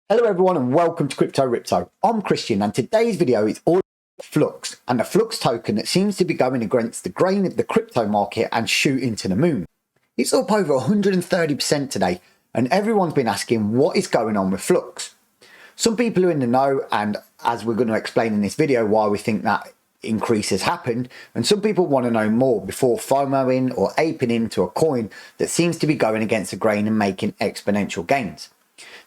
Hello everyone and welcome to Crypto Ripto. I'm Christian and today's video is all about Flux and the Flux token that seems to be going against the grain of the crypto market and shooting to the moon. It's up over 130% today and everyone's been asking what is going on with Flux. Some people are in the know, and as we're going to explain in this video why we think that increase has happened, and some people want to know more before FOMOing or aping into a coin that seems to be going against the grain and making exponential gains.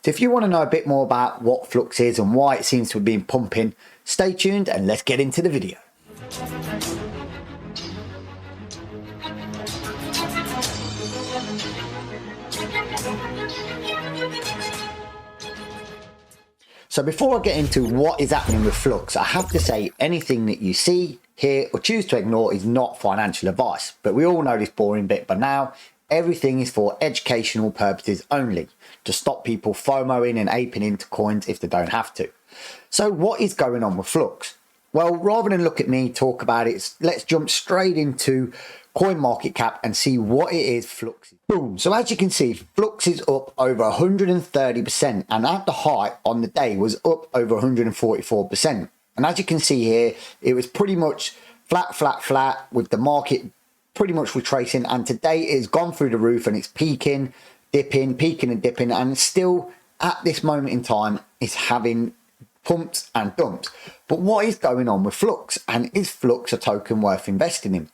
So if you want to know a bit more about what Flux is and why it seems to have been pumping, stay tuned and let's get into the video. So before I get into what is happening with Flux, I have to say anything that you see, hear or choose to ignore is not financial advice. But we all know this boring bit by now. Everything is for educational purposes only, to stop people FOMOing and aping into coins if they don't have to. So what is going on with Flux? Well, rather than look at me talk about it, let's jump straight into CoinMarketCap and see what it is Flux is. Boom. So as you can see, Flux is up over 130% and at the height on the day was up over 144%. And as you can see here, it was pretty much flat with the market pretty much retracing, and today it's gone through the roof and it's peaking and dipping, and still at this moment in time is having pumps and dumps. But what is going on with Flux, and is Flux a token worth investing in?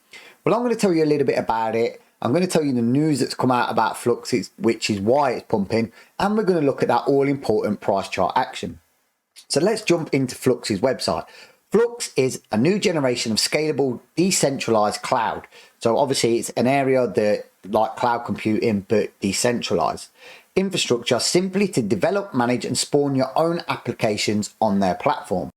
Well, I'm going to tell you a little bit about it. I'm going to tell you the news that's come out about Flux, which is why it's pumping, and we're going to look at that all important price chart action. So let's jump into Flux's website. Flux is a new generation of scalable, decentralized cloud. So obviously it's an area that like cloud computing, but decentralized infrastructure simply to develop, manage and spawn your own applications on their platform,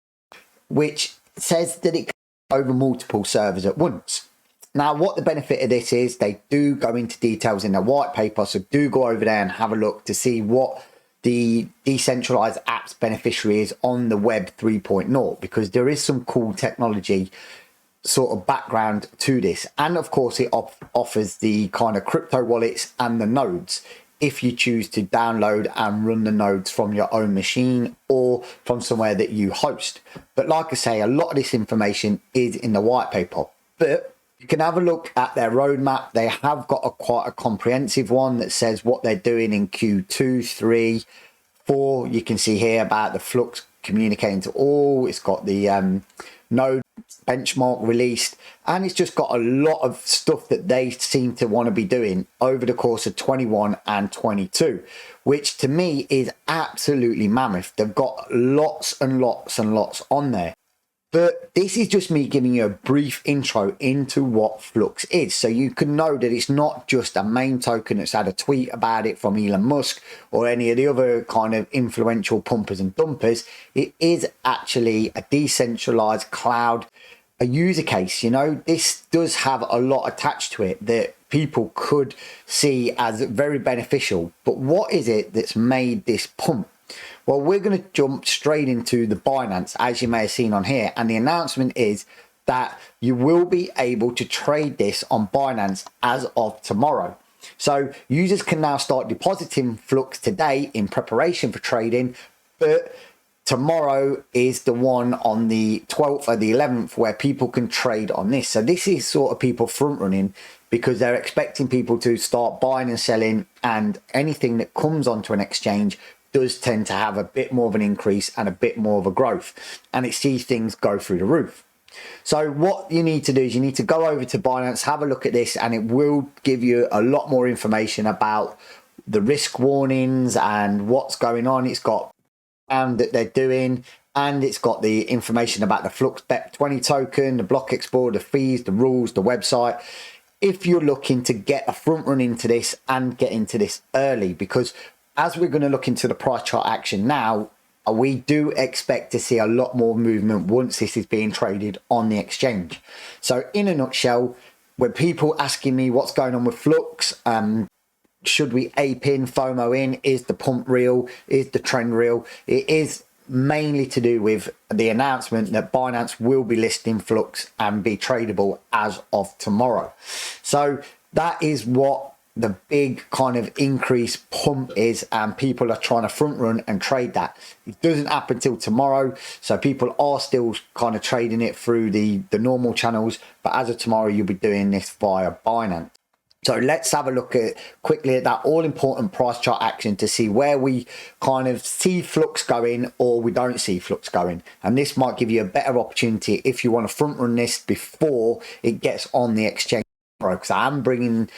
which says that it can go over multiple servers at once. Now, what the benefit of this is, they do go into details in their white paper. So do go over there and have a look to see what the decentralized apps beneficiary is on the web 3.0, because there is some cool technology sort of background to this. And of course it offers the kind of crypto wallets and the nodes if you choose to download and run the nodes from your own machine or from somewhere that you host. But like I say, a lot of this information is in the white paper, but you can have a look at their roadmap. They have got quite a comprehensive one that says what they're doing in Q2, 3, 4. You can see here about the Flux communicating to all. It's got the node benchmark released, and it's just got a lot of stuff that they seem to want to be doing over the course of 21 and 22, which to me is absolutely mammoth. They've got lots and lots and lots on there. But this is just me giving you a brief intro into what Flux is, so you can know that it's not just a main token that's had a tweet about it from Elon Musk or any of the other kind of influential pumpers and dumpers. It is actually a decentralized cloud, a user case. You know, this does have a lot attached to it that people could see as very beneficial. But what is it that's made this pump? Well, we're going to jump straight into the Binance, as you may have seen on here. And the announcement is that you will be able to trade this on Binance as of tomorrow. So users can now start depositing Flux today in preparation for trading. But tomorrow is the one on the 12th or the 11th where people can trade on this. So this is sort of people front running because they're expecting people to start buying and selling, and anything that comes onto an exchange does tend to have a bit more of an increase and a bit more of a growth, and it sees things go through the roof. So what you need to do is you need to go over to Binance, have a look at this, and it will give you a lot more information about the risk warnings and what's going on. It's got that they're doing, and it's got the information about the Flux BEP20 token, the block explorer, the fees, the rules, the website, if you're looking to get a front run into this and get into this early. Because as we're going to look into the price chart action now, we do expect to see a lot more movement once this is being traded on the exchange. So in a nutshell, when people asking me what's going on with Flux, should we ape in, FOMO in, is the pump real, is the trend real? It is mainly to do with the announcement that Binance will be listing Flux and be tradable as of tomorrow. So that is what the big kind of increase pump is, and people are trying to front run and trade that. It doesn't happen till tomorrow, so people are still kind of trading it through the normal channels, but as of tomorrow you'll be doing this via Binance. So let's have a look at quickly at that all important price chart action to see where we kind of see Flux going or we don't see Flux going. And this might give you a better opportunity if you want to front run this before it gets on the exchange. Because I'm bringing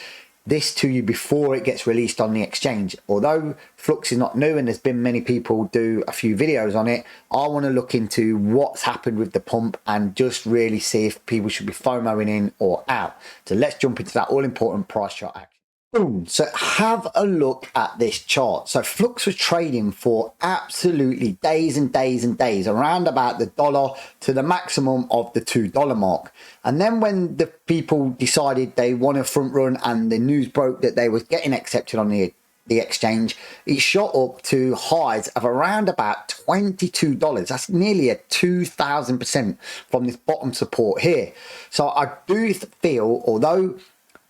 this to you before it gets released on the exchange. Although Flux is not new and there's been many people do a few videos on it, I want to look into what's happened with the pump and just really see if people should be FOMOing in or out. So let's jump into that all important price chart action. Boom. So have a look at this chart. So Flux was trading for absolutely days and days and days around about the dollar to the maximum of the $2 mark. And then when the people decided they want to front run and the news broke that they was getting accepted on the exchange, it shot up to highs of around about $22. That's nearly a 2,000% from this bottom support here. So I do feel, although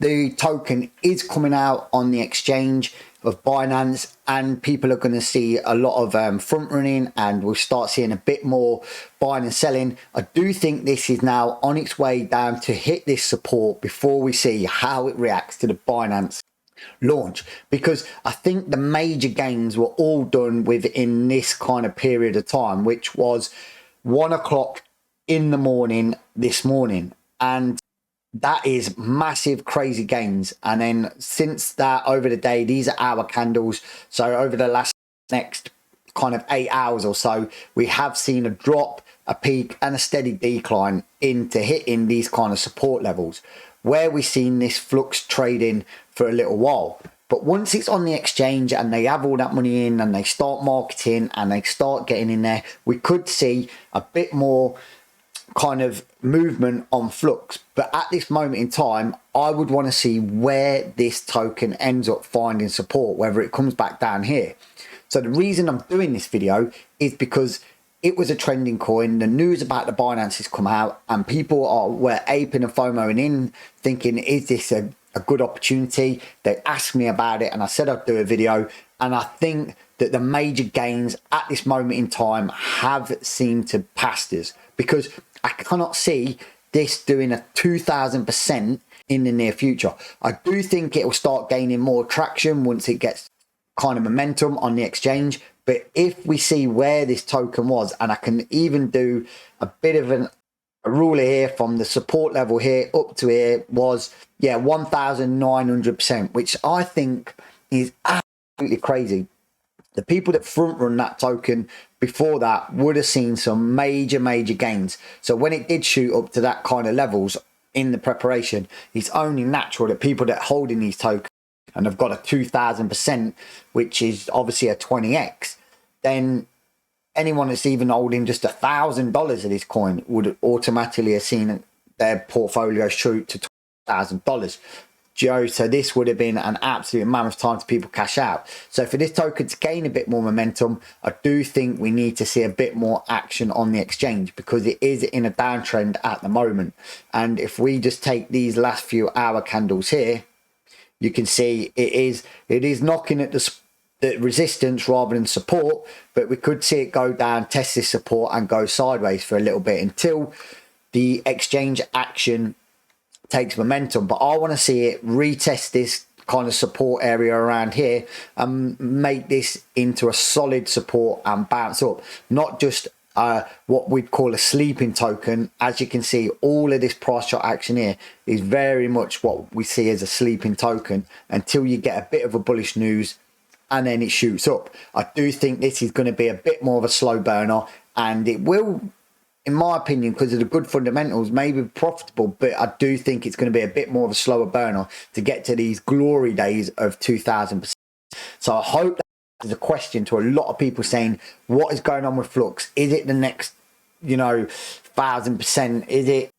the token is coming out on the exchange of Binance and people are going to see a lot of front running and we'll start seeing a bit more buying and selling, I do think this is now on its way down to hit this support before we see how it reacts to the Binance launch, because I think the major gains were all done within this kind of period of time, which was 1 o'clock in the morning this morning, and that is massive crazy gains. And then since that, over the day, these are hour candles, so over the next kind of 8 hours or so, we have seen a drop, a peak and a steady decline into hitting these kind of support levels where we've seen this Flux trading for a little while. But once it's on the exchange and they have all that money in and they start marketing and they start getting in there, we could see a bit more kind of movement on Flux. But at this moment in time, I would want to see where this token ends up finding support, whether it comes back down here. So the reason I'm doing this video is because it was a trending coin. The news about the Binance has come out and people were aping and FOMOing in, thinking, is this a good opportunity? They asked me about it and I said I'd do a video, and I think that the major gains at this moment in time have seemed to pass this, because I cannot see this doing a 2,000% in the near future. I do think it will start gaining more traction once it gets kind of momentum on the exchange. But if we see where this token was, and I can even do a bit of a ruler here from the support level here up to here, was 1,900%, which I think is absolutely crazy. The people that front run that token before that would have seen some major gains. So when it did shoot up to that kind of levels in the preparation, it's only natural that people that are holding these tokens and have got a 2,000%, which is obviously a 20x, then anyone that's even holding just $1,000 of this coin would automatically have seen their portfolio shoot to $2,000. So this would have been an absolute mammoth time to people cash out. So for this token to gain a bit more momentum, I do think we need to see a bit more action on the exchange, because it is in a downtrend at the moment. And if we just take these last few hour candles here, you can see it is knocking at the resistance rather than support, but we could see it go down, test this support and go sideways for a little bit until the exchange action takes momentum. But I want to see it retest this kind of support area around here and make this into a solid support and bounce up, not just what we'd call a sleeping token. As you can see, all of this price chart action here is very much what we see as a sleeping token until you get a bit of a bullish news and then it shoots up. I do think this is going to be a bit more of a slow burner, and it will, in my opinion, because of the good fundamentals, maybe profitable, but I do think it's going to be a bit more of a slower burner to get to these glory days of 2,000%. So I hope that is a question to a lot of people saying, what is going on with Flux? Is it the next, 1,000%? Is it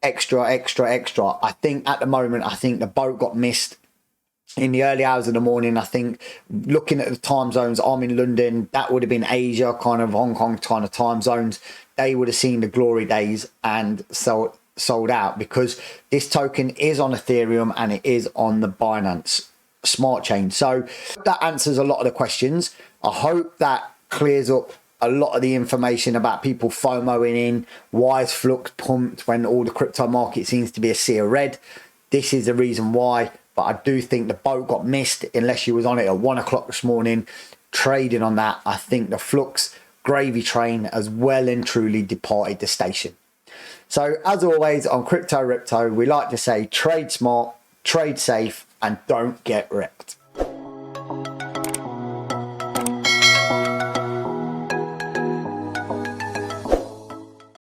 extra? I think at the moment, I think the boat got missed in the early hours of the morning. I think looking at the time zones, I'm in London, that would have been Asia, kind of Hong Kong kind of time zones. They would have seen the glory days and sold out, because this token is on Ethereum and it is on the Binance smart chain. So that answers a lot of the questions. I hope that clears up a lot of the information about people FOMOing in. Why is Flux pumped when all the crypto market seems to be a sea of red? This is the reason why. But I do think the boat got missed unless you was on it at 1 o'clock this morning trading on that. I think the Flux gravy train has well and truly departed the station. So as always on Crypto Ripto, we like to say trade smart, trade safe, and don't get wrecked.